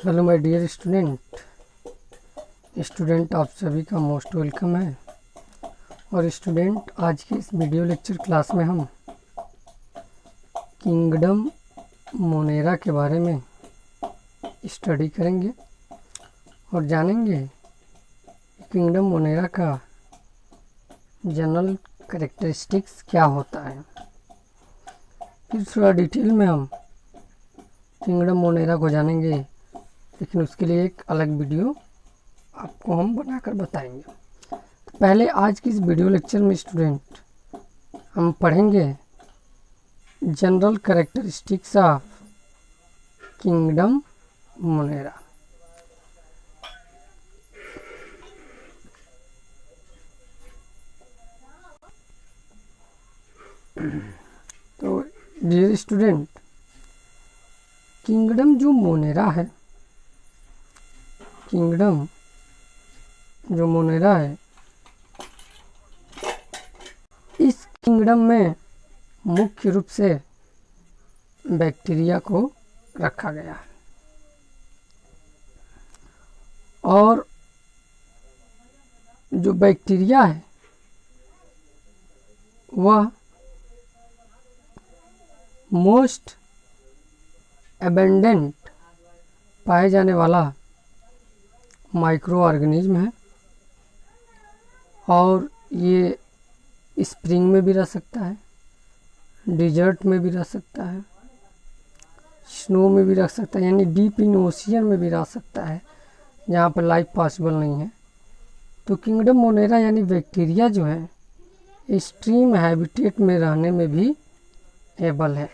Hello my dear student आप सभी का मोस्ट वेलकम है। और स्टूडेंट, आज की इस वीडियो लेक्चर क्लास में हम किंगडम मोनेरा के बारे में स्टडी करेंगे और जानेंगे किंगडम मोनेरा का जनरल कैरेक्टरिस्टिक्स क्या होता है। फिर थोड़ा डिटेल में हम किंगडम मोनेरा को जानेंगे, लेकिन उसके लिए एक अलग वीडियो आपको हम बनाकर बताएंगे। तो पहले आज की इस वीडियो लेक्चर में स्टूडेंट हम पढ़ेंगे general characteristics of kingdom Monera. तो डियर स्टूडेंट, किंगडम जो मोनेरा है, किंगडम जो मोनेरा है, इस किंगडम में मुख्य रूप से बैक्टीरिया को रखा गया है और जो बैक्टीरिया है वह मोस्ट एबंडेंट पाए जाने वाला माइक्रो ऑर्गेनिज्म है और ये स्प्रिंग में भी रह सकता है, डिजर्ट में भी रह सकता है, स्नो में भी रह सकता है, यानी डीप इन ओशियन में भी रह सकता है जहाँ पर लाइफ पॉसिबल नहीं है। तो किंगडम मोनेरा यानी बैक्टीरिया जो है एक्सट्रीम हैबिटेट में रहने में भी एबल है,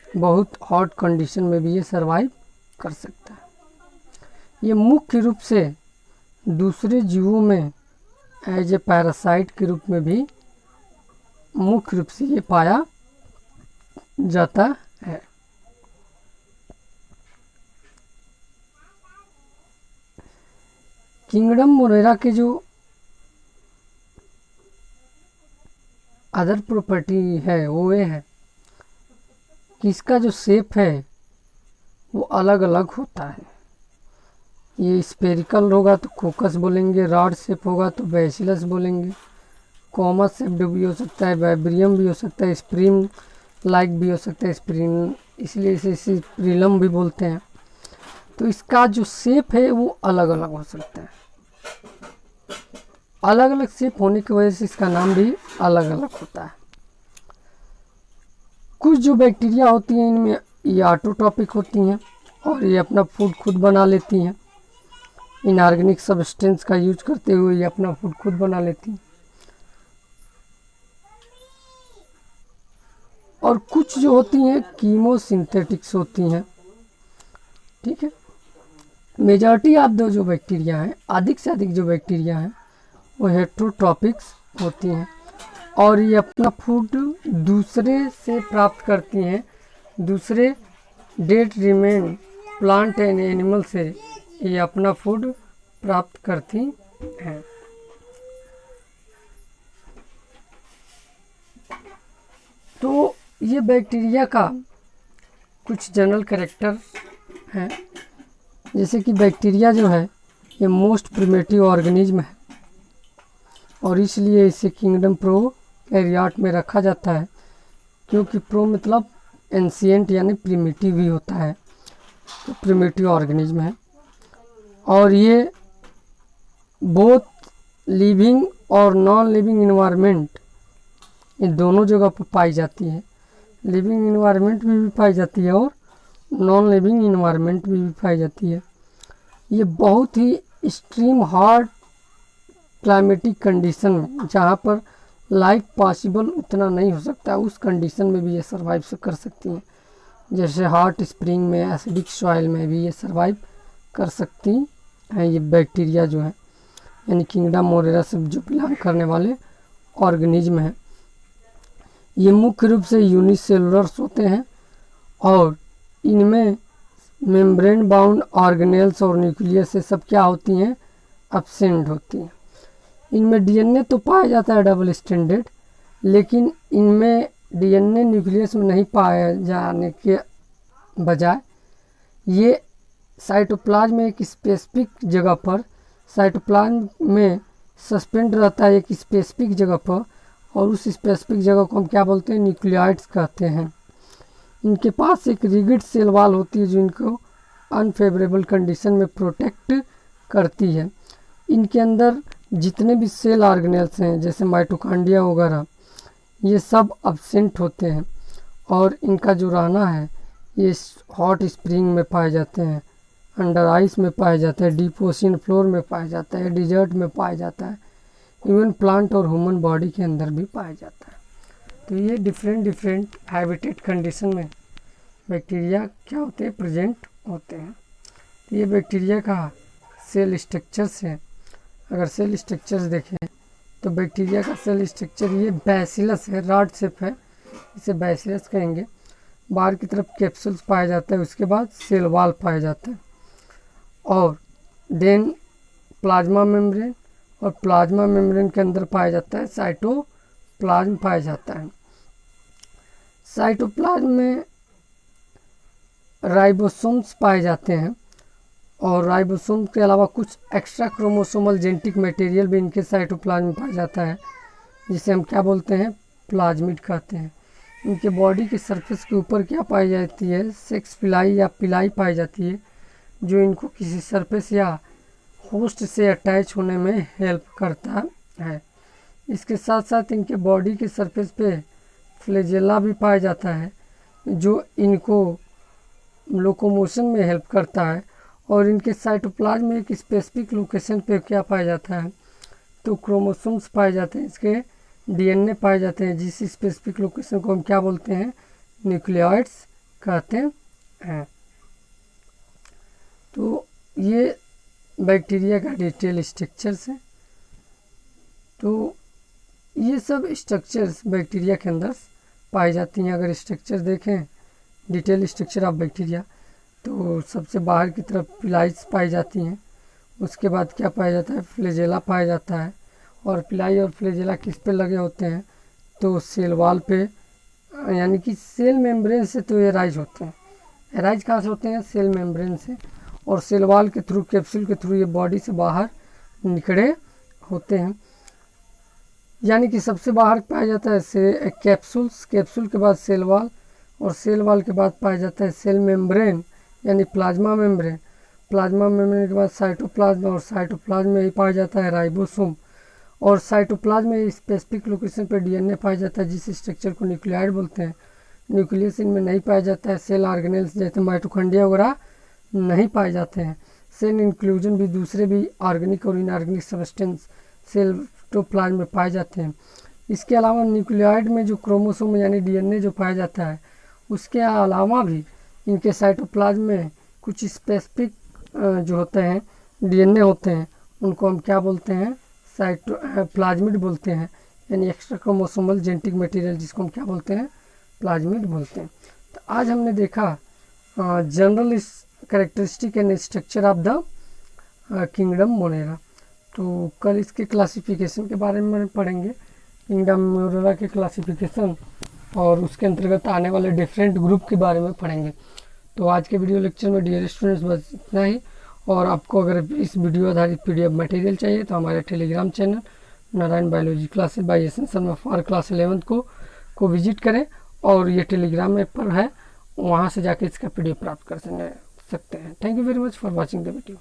बहुत हॉट कंडीशन में भी ये सरवाइव कर सकता है। ये मुख्य रूप से दूसरे जीवों में एज ए पैरासाइट के रूप में भी मुख्य रूप से ये पाया जाता है। किंगडम मोनेरा के जो अदर प्रॉपर्टी है वो ये है कि इसका जो शेप है वो अलग अलग होता है। ये स्पेरिकल होगा तो कोकस बोलेंगे, रॉड शेप होगा तो बैसिलस बोलेंगे, कॉमा शेप भी हो सकता है, वाइब्रियम भी हो सकता है, स्प्रिंग लाइक भी हो सकता है, स्प्रिंग इसलिए इसे स्प्रिलम भी बोलते हैं। तो इसका जो शेप है वो अलग अलग हो सकता है। अलग अलग शेप होने की वजह से इसका नाम भी अलग अलग होता है। कुछ जो बैक्टीरिया होती हैं इनमें ये ऑटोट्रॉपिक होती हैं और ये अपना फूड खुद बना लेती हैं। इनऑर्गेनिक सब्सटेंस का यूज करते हुए ये अपना फूड खुद बना लेती हैं। और कुछ जो होती हैं कीमोसिंथेटिक्स होती हैं, ठीक है। मेजॉरिटी ऑफ दो जो बैक्टीरिया हैं, अधिक से अधिक जो बैक्टीरिया हैं वो हेटेरोट्रॉपिक्स होती हैं और ये अपना फूड दूसरे से प्राप्त करती हैं, दूसरे dead remain plant and animal से ये अपना फूड प्राप्त करती हैं। तो ये बैक्टीरिया का कुछ जनरल कैरेक्टर हैं, जैसे कि बैक्टीरिया जो है ये मोस्ट प्रिमिटिव ऑर्गेनिज्म है और इसलिए इसे किंगडम प्रोकैरियोट में रखा जाता है, क्योंकि प्रो मतलब एंशिएंट यानी प्रिमिटिव भी होता है, तो प्रिमिटिव ऑर्गेनिज्म है। और ये बोथ लिविंग और नॉन लिविंग इन्वायरमेंट ये दोनों जगह पर पाई जाती है। लिविंग इन्वायरमेंट में भी पाई जाती है और नॉन लिविंग इन्वायरमेंट में भी पाई जाती है। ये बहुत ही एक्सट्रीम हॉट क्लाइमेटिक कंडीशन में, जहाँ पर लाइफ पॉसिबल उतना नहीं हो सकता, उस कंडीशन में भी ये सर्वाइव कर सकती हैं। जैसे हॉट स्प्रिंग में, एसिडिक सॉइल में भी ये सर्वाइव कर सकती हैं ये बैक्टीरिया जो है, यानी किंगडम मोनेरा से जो बिलोंग करने वाले ऑर्गेनिज्म हैं। ये मुख्य रूप से यूनिसेलुलर्स होते हैं और इनमें मेम्ब्रेन बाउंड ऑर्गेनेल्स और न्यूक्लियस से सब क्या होती हैं, एब्सेंट होती हैं। इनमें डीएनए तो पाया जाता है डबल स्ट्रैंडेड, लेकिन इनमें डीएनए न्यूक्लियस में नहीं पाए जाने के बजाय ये साइटोप्लाज्म में एक स्पेसिफिक जगह पर, साइटोप्लाज्म में सस्पेंड रहता है एक स्पेसिफिक जगह पर, और उस स्पेसिफिक जगह को हम क्या बोलते हैं, न्यूक्लियाइड्स कहते हैं। इनके पास एक रिगिड सेल वॉल होती है जो इनको अनफेवरेबल कंडीशन में प्रोटेक्ट करती है। इनके अंदर जितने भी सेल ऑर्गेनेल्स हैं जैसे माइटोकॉन्ड्रिया वगैरह, ये सब अब्सेंट होते हैं, और इनका जो रहना है ये हॉट स्प्रिंग में पाए जाते हैं, अंडर आइस में पाए जाते हैं, डीप ओशियन फ्लोर में पाया जाता है, डिजर्ट में पाया जाता है, इवन प्लांट और ह्यूमन बॉडी के अंदर भी पाया जाता है। तो ये डिफरेंट हैबिटेट कंडीशन में बैक्टीरिया क्या होते हैं, प्रेजेंट होते हैं। तो ये बैक्टीरिया का सेल स्ट्रक्चर्स है। अगर सेल स्ट्रक्चर्स देखें तो बैक्टीरिया का सेल स्ट्रक्चर ये बैसिलस है, रॉड शेप है, इसे बैसिलस कहेंगे। बाहर की तरफ कैप्सूल्स पाया जाता है, उसके बाद सेल वॉल पाया जाता है, और देन प्लाज्मा मेम्ब्रेन, और प्लाज्मा मेम्ब्रेन के अंदर पाया जाता है साइटोप्लाज्म पाया जाता है। साइटोप्लाज्म में राइबोसोम्स पाए जाते हैं, और राइबोसोम के अलावा कुछ एक्स्ट्रा क्रोमोसोमल जेनेटिक मटेरियल भी इनके साइटोप्लाज्म में पाया जाता है, जिसे हम क्या बोलते हैं, प्लाज्मिड कहते हैं। इनके बॉडी के सरफेस के ऊपर क्या पाई जाती है, सेक्स पिलाई या पिलाई पाई जाती है, जो इनको किसी सरफेस या होस्ट से अटैच होने में हेल्प करता है। इसके साथ साथ इनके बॉडी के सरफेस पे फ्लैजेला भी पाया जाता है, जो इनको लोकोमोशन में हेल्प करता है। और इनके साइटोप्लाज्म में एक स्पेसिफिक लोकेशन पे क्या पाया जाता है, तो क्रोमोसोम्स पाए जाते हैं, इसके डीएनए पाए जाते हैं, जिस स्पेसिफिक लोकेशन को हम क्या बोलते हैं, न्यूक्लियोइड्स कहते हैं। तो ये बैक्टीरिया का डिटेल स्ट्रक्चर्स है। तो ये सब स्ट्रक्चर्स बैक्टीरिया के अंदर पाई जाती हैं। अगर स्ट्रक्चर देखें, डिटेल स्ट्रक्चर ऑफ बैक्टीरिया, तो सबसे बाहर की तरफ पिलाइस पाई जाती हैं, उसके बाद क्या पाया जाता है, फ्लैजेला पाया जाता है। और पिलाई और फ्लैजेला किस पे लगे होते हैं, तो सेल वॉल पे, यानी कि सेल मेम्ब्रेन से तो एराइज होते हैं। एराइज कहाँ से होते हैं, सेल मेम्ब्रेन से, और सेल वॉल के थ्रू, कैप्सूल के थ्रू ये बॉडी से बाहर निकले होते हैं। यानी कि सबसे बाहर पाया जाता है से कैप्सूल्स, कैप्सूल के बाद सेल वॉल, और सेल वॉल के बाद पाया जाता है सेल मेम्ब्रेन यानी प्लाज्मा मेम्ब्रेन। प्लाज्मा मेम्ब्रेन के बाद साइटोप्लाज्म, और साइटोप्लाज्म में ही पाया जाता है राइबोसोम, और साइटोप्लाज्म में स्पेसिफिक लोकेशन पर डीएनए पाया जाता है, जिस स्ट्रक्चर को न्यूक्लियाइड बोलते हैं। न्यूक्लियस इनमें नहीं पाया जाता है। सेल ऑर्गेनेल्स जैसे माइटोकॉन्ड्रिया वगैरह नहीं पाए जाते हैं। सेल इंक्लूजन भी दूसरे भी ऑर्गेनिक और इनऑर्गेनिक सब्सटेंस साइटोप्लाज्म में पाए जाते हैं। इसके अलावा न्यूक्लियोइड में जो क्रोमोसोम यानी डीएनए जो पाया जाता है, उसके अलावा भी इनके साइटोप्लाज्म में कुछ स्पेसिफिक जो होते हैं डीएनए होते हैं, उनको हम क्या बोलते हैं, प्लाज्मिड बोलते हैं, यानी एक्स्ट्रा क्रोमोसोमल जेनेटिक मटेरियल, जिसको हम क्या बोलते हैं, प्लाज्मिड बोलते हैं। तो आज हमने देखा general characteristic and structure of the kingdom Monera. तो कल इसके क्लासिफिकेशन के बारे में पढ़ेंगे, किंगडम मोनेरा के क्लासिफिकेशन, और उसके अंतर्गत आने वाले डिफरेंट ग्रुप के बारे में पढ़ेंगे। तो आज के वीडियो लेक्चर में डियर स्टूडेंट्स बस इतना ही। और आपको अगर इस वीडियो आधारित पीडीएफ मटेरियल चाहिए तो हमारे telegram channel Narayan biology classes by S N Sharma for class 11 को विजिट करें, और ये टेलीग्राम ऐप पर है, वहाँ से जाके इसका पीडीएफ प्राप्त कर सकते हैं। Thank you very much for watching the video.